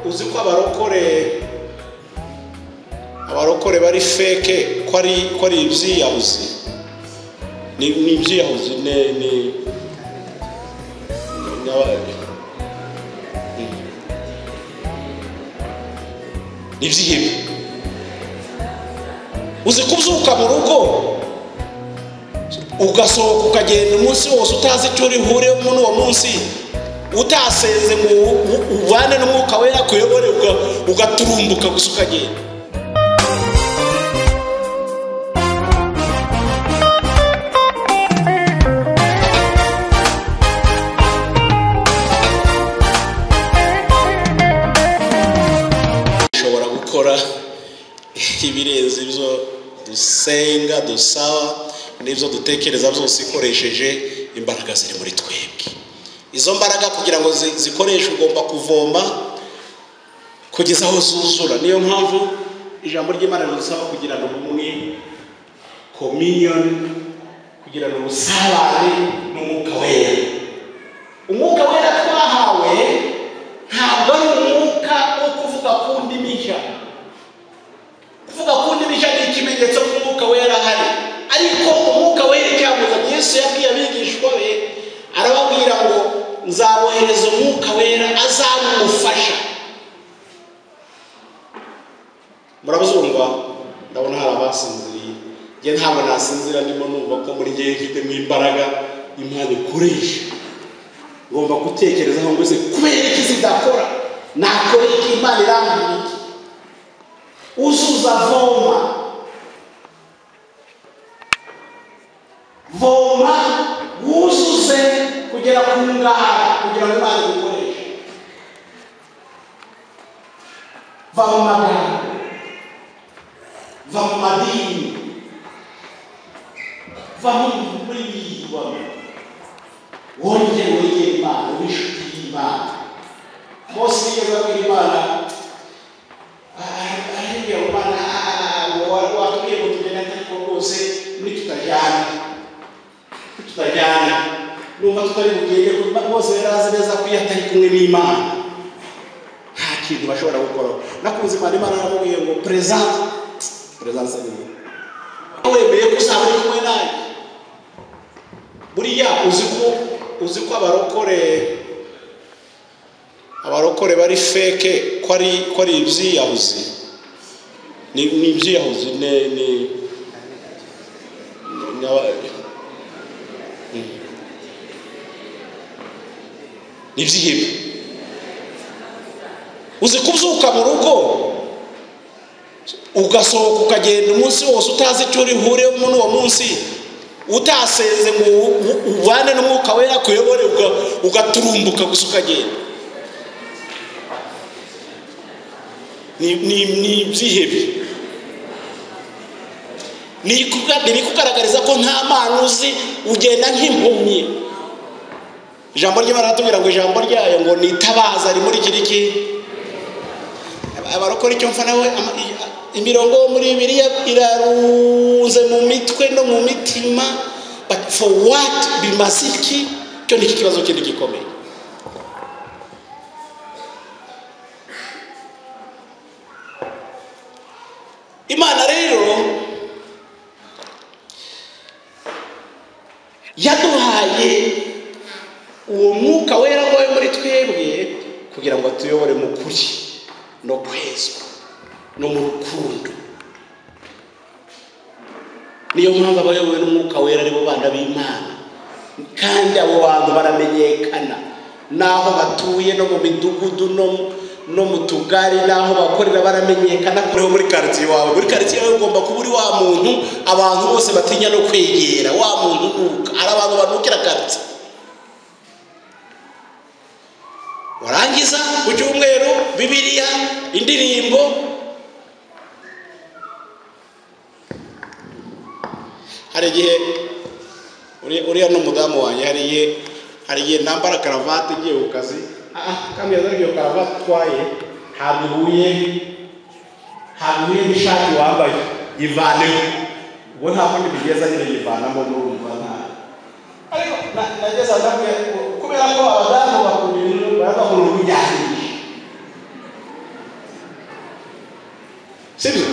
uziko abarokore bari fake ko ari ibyiyahuzi ni ibyiyahuzi ni ibyihebe. Uzi kubyuka mu rugo ugasohoka ukagenda umunsi wose utazi icyo uri huremo n'uwo munsi, utaseze ngo uvane n'umwuka wera kuyobore, ugaturumbuka gusa ukagenda. Ushobora gukora ibirenze ibyo dusenga, dusaba n'ibyo dutekereza byose ikoresheje imbaraga ziri muri twebwe. Izo mbaraga kugira ngo zikoreshwe ugomba kuvoma kugeza aho zuzura. Niyo mpamvu ijambo ry'Imana ridusaba kugira ngo ubumwe, communion, kugira ngo ubusabane n'umwuka wera. Umwuka wera twahawe ntabwo ari umwuka wo kuvuga ku ndimi nshya. Kuvuga ku ndimi nshya ni ikimenyetso ko umwuka wera ahari, ariko umwuka wera icyamuzanye. Yesu yabwiye abigishwa be, arababwira ngo nzabohereza umwuka wera azamufasha. Murabuzumva? Ndabona hari abasinziriye. Njye ntabwo nasinzira, ndimo numva ko muri njye mfitemo imbaraga Imana ikoresha. Ngomba gutekerezaho ngo se kubera iki zidakora, nakora iki, Imana irambwira iki. Uzuza voma wuzuze kugera ku ngara kugira ngo Imana igukoreshe. Va mu magambo, va mu madini, va muri biyibamo, wongere wegere Imana, w'inshuti y'Imana. Mose yigeze abwira Imana, aribwira Imana, watubwiye ngo tugende ariko rwose muri tutajyana numva tutari bugende. Bose barazi neza ko iyo atari kumwe n'Imana nta kintu bashobora gukora. Nakunze Imana aramubwiye ngo presence ni wemeye ko uzaba uri kumwe nawe. Buriya uzi ko abarokore bari fake ko ari ibyiyahuzi ni ibyiyahuzi ni ibyihebe. Uzi kubyuka mu rugo ugasohoka ukagenda umunsi wose utazi icyo uri huremo n'uwo munsi, utaseze ngo uvane n'umwuka wera kuyobore, ugaturumbuka gusa ukagenda. Ni ibyihebe. Ni kugaragariza ko nta Mana uzi, ugenda nk'impumyi. Ijambo ry'Imana ratubwira ngo ijambo ryayo ngo nitabaza rimuri kiriki. Abarokora icyo mfa nawe imirongo muri Bibiliya irarunze mu mitwe no mu mitima, but for what bimasiki cyo ni ikibazo kindi gikomeye. Imana rero yaduhaye uwo mwuka wera ngo muri twebwe kugira ngo atuyobore mu kuri no kwezwa no mu rukundo. Niyo mpamvu abayobowe n'umwuka wera ari bo bana b'Imana, kandi abo bantu baramenyekana n'aho batuye no mu midugudu no mu tugari n'aho bakorera baramenyekana. Kuriho muri quartier wawe, muri quartier yawe ugomba kuba uri wa muntu abantu bose batinya no kwegera, wa muntu nuka ari abantu banukira quartier. Warangiza ku cyumweru Bibiliya, indirimbo, hari igihe uriya n'umudamu wanjye hari igihe nambara karavati ngiye ku kazi, kandi iyo karavati twaye ntabwo ihuye n'ishati wambaye, yivaneho. Ubwo nta kundi bigeza nyine yivanamo n'urumva nta. Ariko nageza ndabwiye kubera ko abadamu bakunda ibintu baba bakunda ubujyanishije. sibyo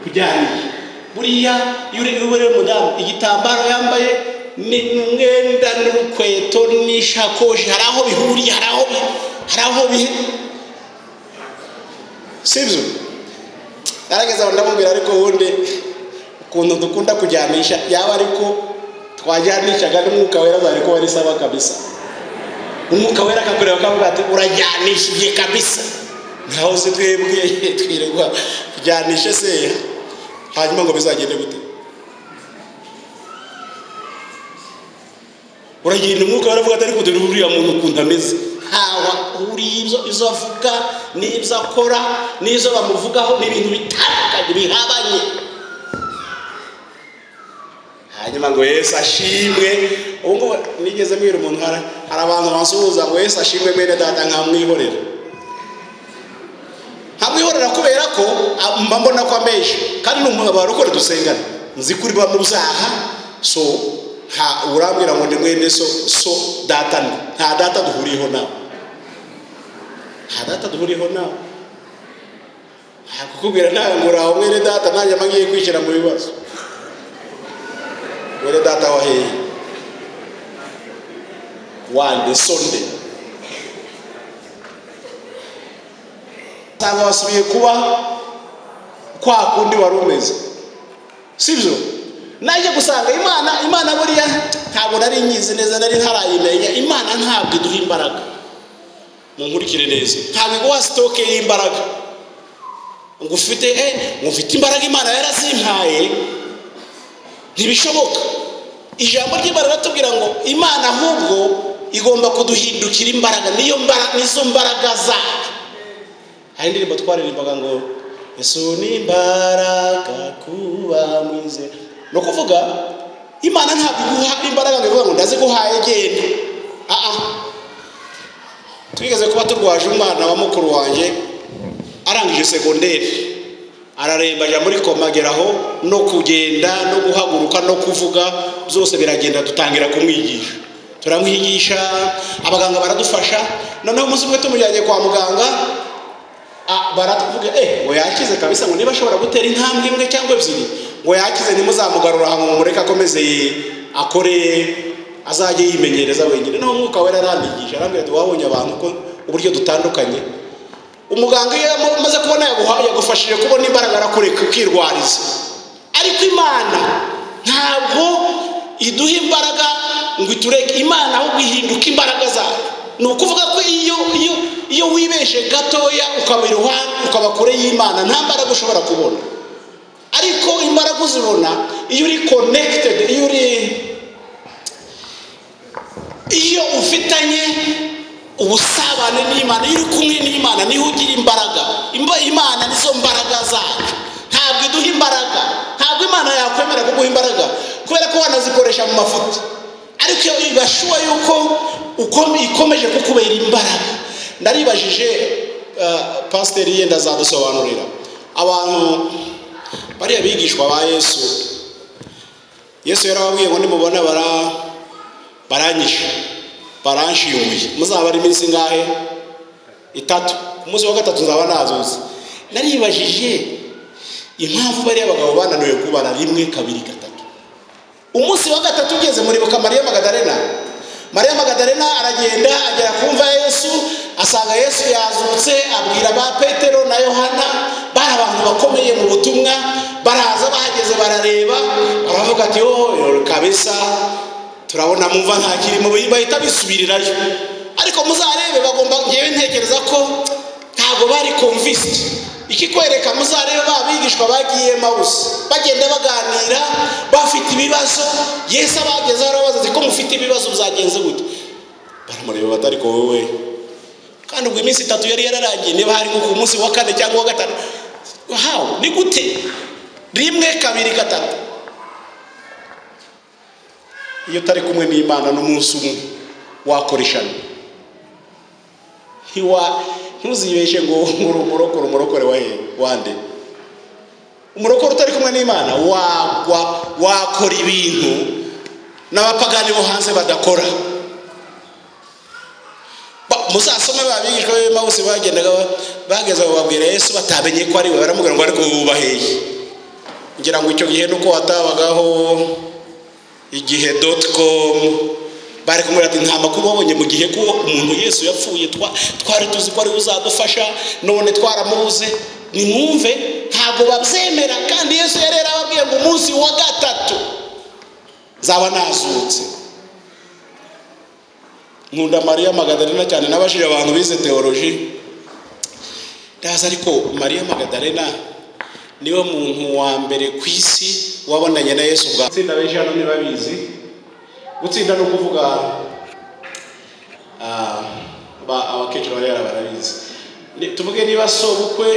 kujyanisha buriya iyo uri umudamu igitambaro yambaye ni umwenda n'urukweto n'ishakoshi hari aho bihuriye hari aho sibyo arageza ndamubwira ariko wundi ukuntu dukunda kujyanisha yaba ariko twajyanishaga n'umwuka wera bari ko wari saba kabisa umwuka wera akakureba akavuga ati urajyanishije kabisa ntaho se twebwe twirirwa kujyanisha se hanyuma ngo bizagende gute uragenda umwuka waravuga ati ariko dore uriya muntu ukuntu ameze hawa uri izo avuga n'ibyo akora n'izo bamuvugaho n'ibintu bitandukanye bihabanye hanyuma ngo Yesu ashimwe ubwo nigeze mwira umuntu hari abantu basuhuza ngo Yesu ashimwe bene data nkamwihorera kubera ko mba mbona ko ameshe kandi n'umuntu barokore dusengana nzi kuri ba muzaha so urambwira ngo ndi mwene so data nta data duhuriyeho nawe kukubwira nawe ngo uraho mwene data nanjye ngiye kwishyira mu bibazo mwene data waheye wande sonde cyangwa wasubiye kuba kwa kundi wari umeze sibyo naje gusanga imana buriya ntabwo nari nyizi neza nari ntarayimenya imana ntabwo iduha imbaraga mu nkurikire neza ntabwo iguha sitoke y'imbaraga ngo ufite imbaraga imana yarazimpaye ntibishoboka ijambo ry'imbaraga tubwira ngo imana ahubwo igomba kuduhindukira imbaraga nizo mbaraga zacu hari indirimbo twaririmbaga ngo Yesu ni imbaraga kuba mwize no kuvuga imana ntabwo iguha imbaraga ngo ivuga ngo ndaziguhaye genda twigeze kuba turwaje umwana wa mukuru wanjye arangije segonderi araremba ajya muri koma ageraho no kugenda no guhaguruka no kuvuga byose biragenda dutangira kumwigisha turamwigisha abaganga baradufasha noneho umunsi umwe tumujyanye kwa muganga baratuvuga ngo yakize kabisa ngo niba ashobora gutera intambwe imwe cyangwa ebyiri ngo yakize ntimuzamugarura hamwe mumureke akomeze akore azajye yimenyereza wenyine naho umwuka wera arandigisha arambwira ati wabonye abantu ko uburyo dutandukanye umuganga iyo amaze kubona yagufashije kubona imbaraga arakureka ukirwariza ariko imana ntabwo iduha imbaraga ngo itureke imana ahubwo ihinduka imbaraga zayo ni ukuvuga ko iyo wibeshe gatoya ukaba iruhande ukaba kure y'imana nta mbaraga ushobora kubona ariko imbaraga uzibona iyo uri connected iyo ufitanye ubusabane n'Imana iyo uri kumwe n'Imana niho ugira imbaraga imana nizo mbaraga zacu ntabwo iduha imbaraga ntabwo imana yakwemera kuguha imbaraga kubera ko wanazikoresha mu mafuti ariko iyo ibashuwa yuko ikomeje kukubera imbaraga ndaribajije pasiteri yenda azadusobanurira abantu bariya bigishwa ba Yesu yarababwiye ngo nimubona baranyisha baranshinguye muzaba ari iminsi ngahe 3 ku munsi wa 3 nzaba nazuze naribajije impamvu bariya abagabo bananiwe kubara 1 2 3 umunsi wa 3 ugeze muri Mariya Magadalena aragenda agera kumva Yesu asanga Yesu yazutse abwira ba Petero na Yohana bari abantu bakomeye mu butumwa baraza bahageze barareba baravuga ati kabisa turabona mumva nta kirimo bahita bisubirirayo ariko muzarebe bagomba ngewe ntekereza ko ntago bari convinced ikikwereka muzarebe babigishwa bagiye Mawusi bagenda baganira bafite ibibazo Yesu abageze arabaza ko mufite ibibazo byagenze gute baramureba batari ko wowe kandi ubwo iminsi 3 yari yararangiye niba hari ku munsi wa 4 cyangwa wa 5 how ni gute 1 2 3 iyo tari kumwe n'Imana n'umunsi umwe wakorishana ntuzibeshe ngo umurokore wande umurokore utari kumwe n'Imana wakora ibintu n'abapagani bo hanze badakora muzasome babigishwa b'Emawusi bagendaga bageza babwira Yesu batamenye ko ari we, baramubwira ngo ariko ubaheye. Ngira ngo icyo gihe nuko watabagaho igihe.com, bari kumubwira ati nta makuru wabonye mu gihe ko umuntu Yesu yapfuye twari tuzi ko ari uzadufasha, none twaramubuze. Nimwumve ntago babyemera, kandi Yesu yari yarababwiye ngo umunsi wa gatatu zaba nazutse. Nkunda Mariya Magadalena cyane, nabashije abantu bize theology ndaza, ariko Mariya Magadalena niwe muntu wa mbere ku isi wabonanye na Yesu bwa tsinda. Benshi hano nibabizi gutsinda no kuvuga abakecuru bari barabizi. Tuvuge niba sobukwe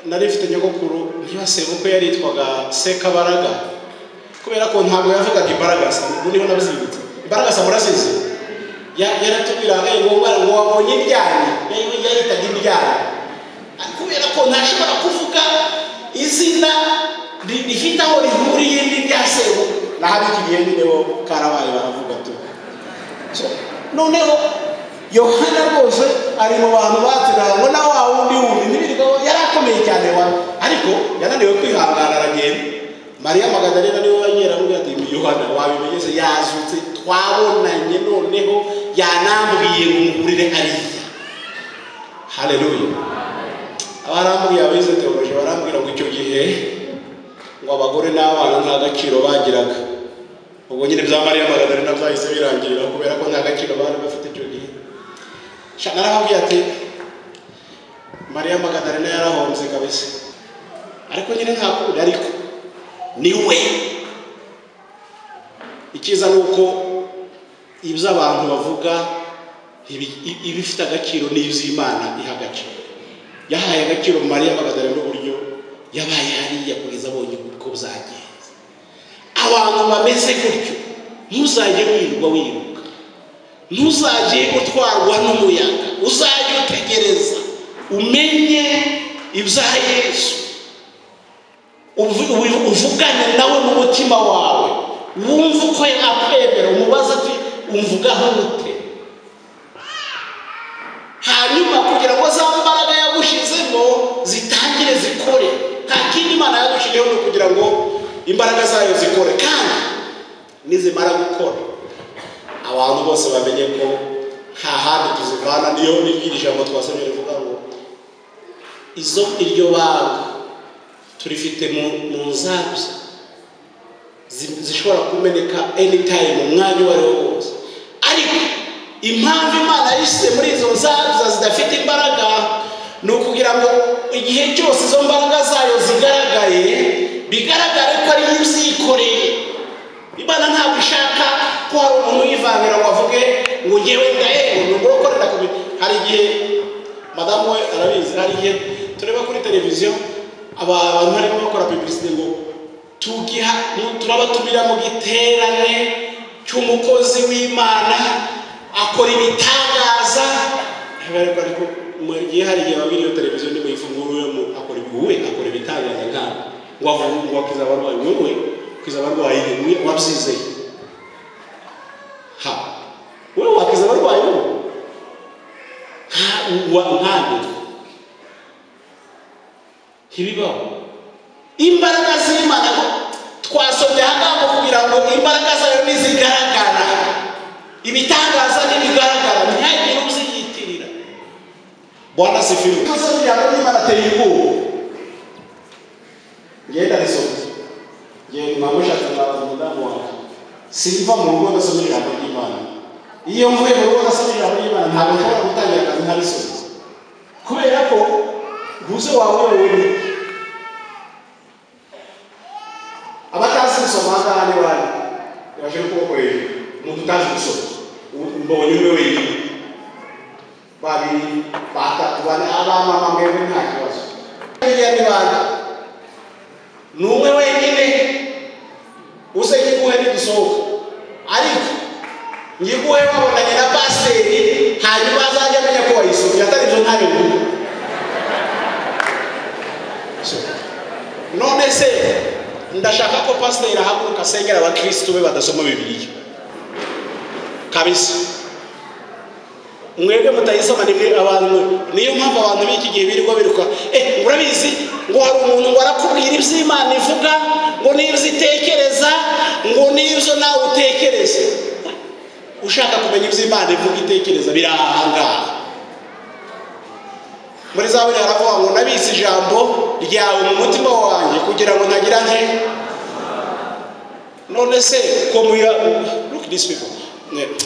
nari mfite nyogokuru, niba sebukwe yaritwaga Sekabaraga, kubera ko ntabwo yavugaga Imbaragasa. Ubu niho nabizibutse. Imbaragasa murasize yaratubwira ngo wabonye ibyana, yaritaga ibyana, kubera ko ntashobora kuvuga izina rifite aho rihuriye n'ibya sebukwe. Nahabikiye nibo karabaye baravuga tu. Noneho Yohana rwose ari mu bantu batiraga ngo na wa wundi nibiriko yarakomeye cyane ariko yananiwe kwihangana aragenda. Mariya Magadalena niwe wagera ngo ati Yohana wabimenyese yazutse, twabonanye, noneho yanambwiye ngurire ariya. Haleluya. Abarambwiye abize theology barambwira ngo icyo gihe ngo abagore n'abana nta gaciro bagiraga. Ubwo nyine bya Mariya Magadalena byahise birangirira kubera ko nta gaciro bari bafite icyo gihe. Narahabwiye ati Mariya Magadalena yarahomze kabisa, ariko nyine nta kuri, ariko niwe. Ikiza nuko ibyo abantu bavuga ibifite agaciro n'iby'Imana iha agaciro. Yahaye agaciro Mariya Magadalena n'uburyo yabaye hariya kugeza abonye uko byagenze. Abantu bameze gutyo ntuzajye wiruka, ntuzajye utwarwa n'umuyaga, uzajye utegereza umenye ibya Yesu, uvugane nawe mu mutima wawe, wumva uko akwemera, umubaza ati umvugaho ute, hanyuma kugira ngo za mbaraga yagushizemo zitangire zikore. Nta kindi Imana yadushijeho no kugira ngo imbaraga zayo zikore, kandi nizimara gukora abantu bose bamenye ko nta handi tuzivana. Niyo nibwirisha ngo twasomye rivuga ngo iryo banga turifite mu nzabya zishobora kumeneka anytime, umwanya uwo ari wo wose. Ariko impamvu Imana yishyize muri izo nzabya zidafite imbaraga ni ukugira ngo igihe cyose izo mbaraga zayo zigaragaye, bigaragare ko ari ibyikoreye. Imana ntabwo ishaka ko hari umuntu yivangira ngo avuge ngo ngewe ndahego ni ugukorera ku bintu. Hari igihe madamu we arabizi, hari igihe tureba kuri televiziyo abantu barimo bakora publicité ngo turabatumira mu giterane cy'umukozi w'Imana akora ibitangaza. Ariko mu gihe hari igihe babiri iyo televiziyo ndi muyifunguruyemo akora ibitangaza ntabwo ngo wakiza abarwayi. Wowe kwiza abarwayi wabyizeye? Wowe wakiza abarwayi ntabwo ntibibaho. Imbaraga z'Imana twasomye ahangaha kugira ngo imbaraga zayo nizigaragara, ibitangaza n'ibigaragara, ntihagire ubyiyitirira. Bwana sifiwe. Ijambo ry'Imana ateye ubwoba. Ngenda risoma, ngiye mwamushatse mwabaza umudamu wawe, simva mu rugo ndasoma ijambo ry'Imana. Iyo mvuye mu rugo ndasoma ijambo ry'Imana ntabwo nshobora gutangira akazi ntarisoma, kubera ko guze wawe wewe abatazi gusoma ahangaha ni bane yaje ukuboko hejuru. Umuntu utazi gusoma mbonye umwe wenyine, babiri batatu bane abamama mwebwe nta kibazo. Biriya ni bane, ni umwe wenyine uze nyiguhe nidusohoka, ariko nyiguhe wabonanye na pasiteri hanyuma azajya amenya ko wayisomye, atari ibyo ntayo ngubu. None se ndashaka ko pasiteri ahaguruka asengera abakristo be badasoma Bibiliya kabisa. mwebwe mutayisoma nimwe abantu, niyo mpamvu abantu b'iki gihe birirwa biruka urabizi ngo hari umuntu ngo arakubwira iby'Imana ivuga ngo n'ibyo itekereza ngo n'ibyo nawe utekereza. Ushaka kumenya iby'Imana ivuga itekereza birahangaha. Muri Zaburi haravuga ngo nabise ijambo ryawe mu mutima wanjye kugira ngo ntagira nte. None se ko look this people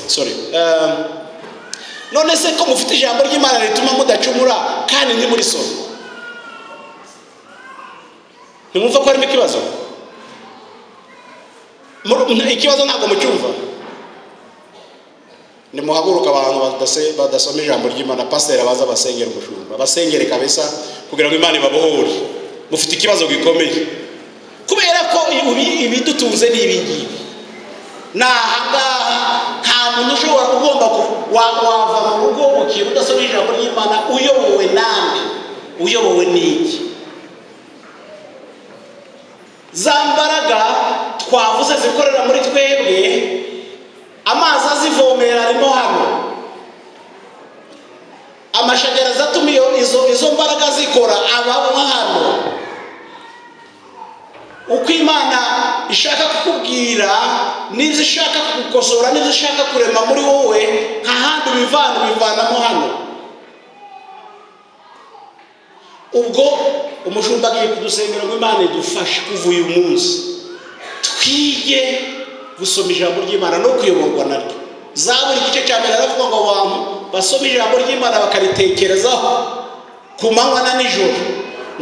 sorry none se ko mufite ijambo ry'Imana rituma mudacumura kandi ndi muri so, nimumva ko harimo ikibazo? Ikibazo ntabwo mucyumva. Nimuhaguruka abantu badasoma ijambo ry'Imana, pasiteri abaza basengera umushumba, basengere kabisa kugira ngo Imana ibabohore. Mufite ikibazo gikomeye kubera ko ibidutunze ni ibingibi. Nahangaha nta muntu ushobora ugomba wava mu rugo ukiba udasoma ijambo ry'Imana. Uyobowe nande? Uyobowe n'iki? Za mbaraga twavuze zikorera muri twebwe, amazi azivomera arimo hano, amashanyarazi atuma izo mbaraga zikora abamo hano. Uko Imana ishaka kukubwira n'ibyo ishaka kugukosora n'ibyo ishaka kurema muri wowe, nta handi ubivanamo hano. Ubwo umushumba agiye kudusengera ngo Imana idufashe kuva uyu munsi twige gusoma ijambo ry'Imana no kuyoborwa naryo. Zaburi igice cya mbere aravuga ngo abantu basoma ijambo ry'Imana bakaritekerezaho ku manywa na nijoro,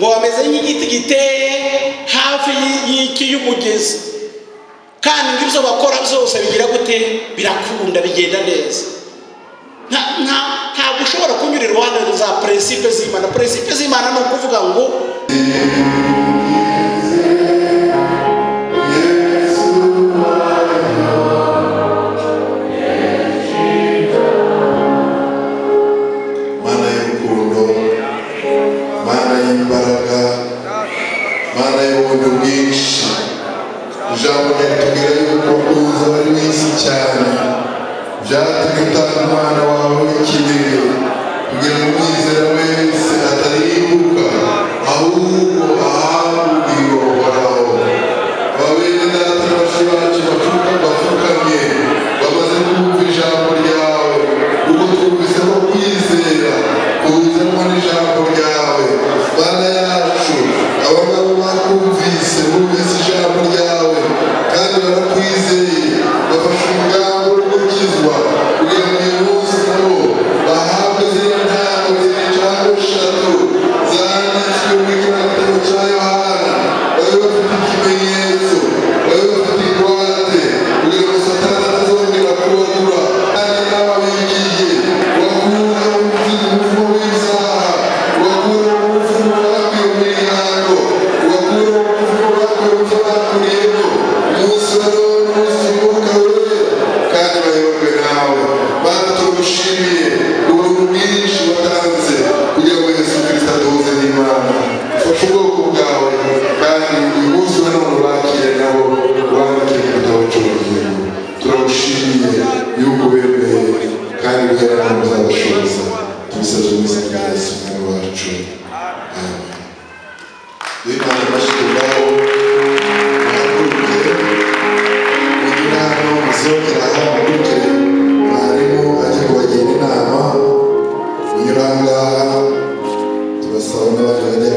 ngo bameze nk'igiti giteye hafi y'umugezi, kandi ngibyo bakora byose bigira gute? Birakunda, bigenda neza. Ntabwo ushobora kunyura iruhande za principe z'Imana. Principe z'Imana ni ukuvuga ngo ijambo ryatubwira yuko kuza ari w'isi cyane byatumye utanga umwana wawe w'ikinege kugira ngo umwizera wese ataribuka ahubwo ahabwe uhoraho. Ababene data na bashiki bacu bapfukamye bamaze kumva ijambo ryawe, kuko twumvise ko kwizera kuzanwa n'ijambo ryawe. Mana yacu, abagabo bakumvise bumvise ijambo ryawe kandi barakwizeye, bafashe umugambi wo gukizwa kugira ngo uyu munsi nabo bahabwe ziriya ntango z'ijambo eshatu zanditswe mu gitabo cya Yohana, babe bafite ikimenyetso, babe bafite ingwate kugira ngo Satani atazongera kubagura. Kandi n'ababigiye wakura umuvumo w'izaha, wakura umuvumo wakuye mu mihango, wakura umuvumo wakuye mu byo bakuriyemo. Umunsi wa none umunsi w'umwuka wera kandi bayoborwe nawe. Mana turagushimiye ubuntu bwinshi watanze kugira ngo Yesu Kristo aduhuze n'Imana. Fasha ubwoko bwawe kandi uyu munsi wa none ubakire nabo ubandike mu gitabo cy'ubugingo. Turagushimiye yuko wemeye kandi wera ntabwo uzabashoboza. Tubisabye mu izina rya Yesu Umwami wacu, amen. Imana ibashije ubwabo muhaguruke munyura hano muzongera aha muhaguruke, mwarimu ajya kubagira inama. Munyura aha ngaha tubasaba n'abandi bajya